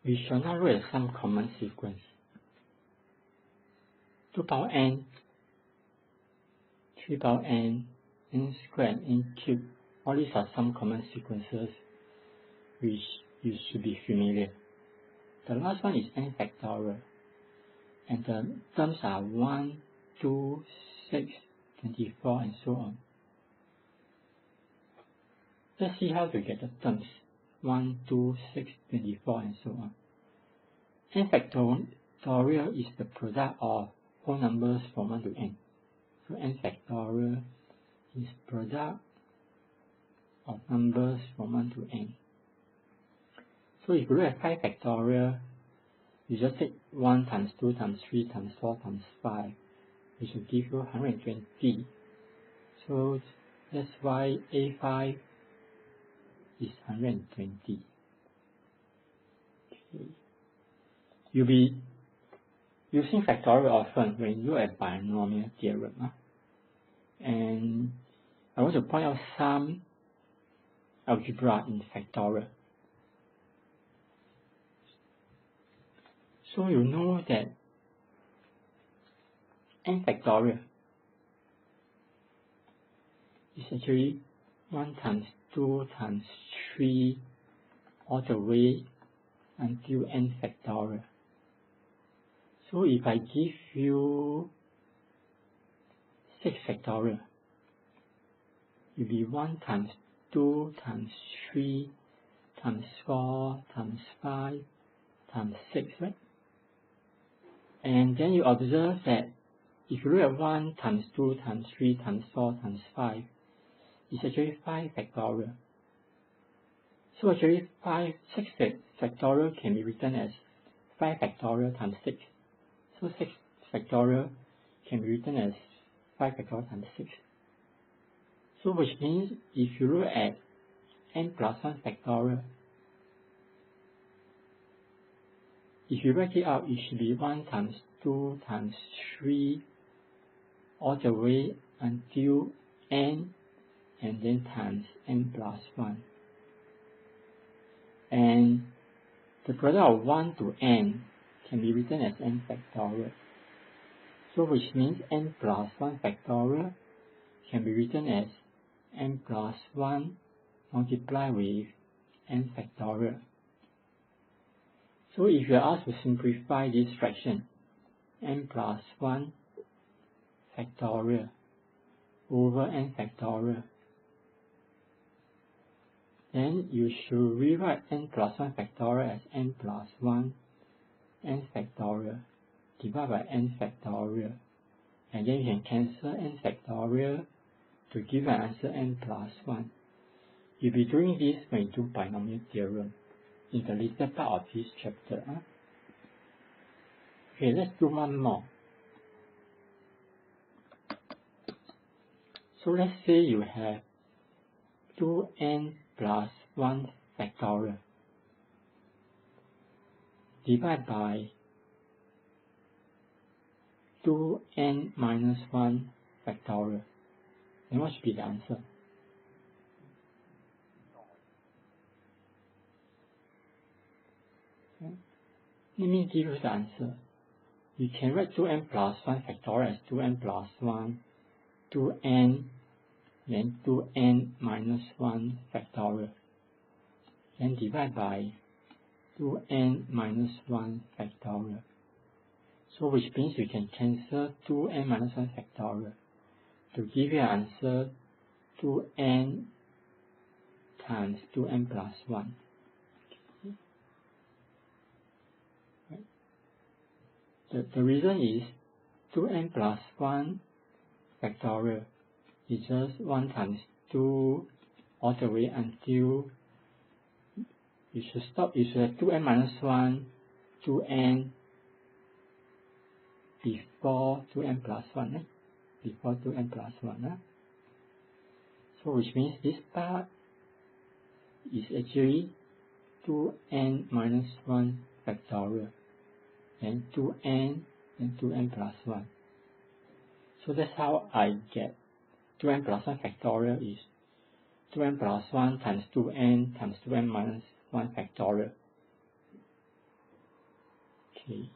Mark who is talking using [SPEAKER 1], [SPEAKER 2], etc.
[SPEAKER 1] We shall now look at some common sequence. 2 power n, 3 power n, n squared, n cubed. All these are some common sequences which you should be familiar. The last one is n factorial, and the terms are 1, 2, 6, 24, and so on. Let's see how to get the terms 1, 2, 6, 24, and so on. N factorial is the product of whole numbers from 1 to n. So n factorial is product of numbers from 1 to n. So if you look at 5 factorial, you just take 1 times 2 times 3 times 4 times 5, which will give you 120. So that's why A5 is 120. Okay. You'll be using factorial often when you look at binomial theorem. And I want to point out some algebra in factorial. So you know that n factorial is actually 1 times 2 times 3 all the way until n factorial. So if I give you 6 factorial, it will be 1 times 2 times 3 times 4 times 5 times 6, right? And then you observe that if you look at 1 times 2 times 3 times 4 times 5, it's actually 5 factorial. So actually 6 factorial can be written as 5 factorial times 6. So 6 factorial can be written as 5 factorial times 6. So which means if you look at n plus 1 factorial, if you write it out, it should be 1 times 2 times 3 all the way until n, and then times n plus 1. And the product of 1 to n can be written as n factorial. So which means n plus 1 factorial can be written as n plus 1 multiplied with n factorial. So if you are asked to simplify this fraction, n plus 1 factorial over n factorial, then you should rewrite n plus 1 factorial as n plus 1 n factorial divided by n factorial, and then you can cancel n factorial to give an answer n plus 1. You'll be doing this when you do binomial theorem in the later part of this chapter. Okay, let's do one more. So let's say you have 2n plus 1 factorial divided by 2n minus 1 factorial. Then what should be the answer? Okay. Let me give you the answer. You can write 2n plus 1 factorial as 2n plus 1, 2n, then 2n minus 1 factorial, then divide by 2n minus 1 factorial. So which means you can cancel 2n minus 1 factorial to give you an answer 2n times 2n plus 1. Okay. The reason is 2n plus 1 factorial is just 1 times 2 all the way until you should have 2n minus 1, 2n before 2n plus 1. Before 2n plus 1. So which means this part is actually 2n minus 1 factorial, and 2n and 2n plus 1. So that's how I get 2n plus 1 factorial is 2n plus 1 times 2n times 2n minus 1 factorial. Okay.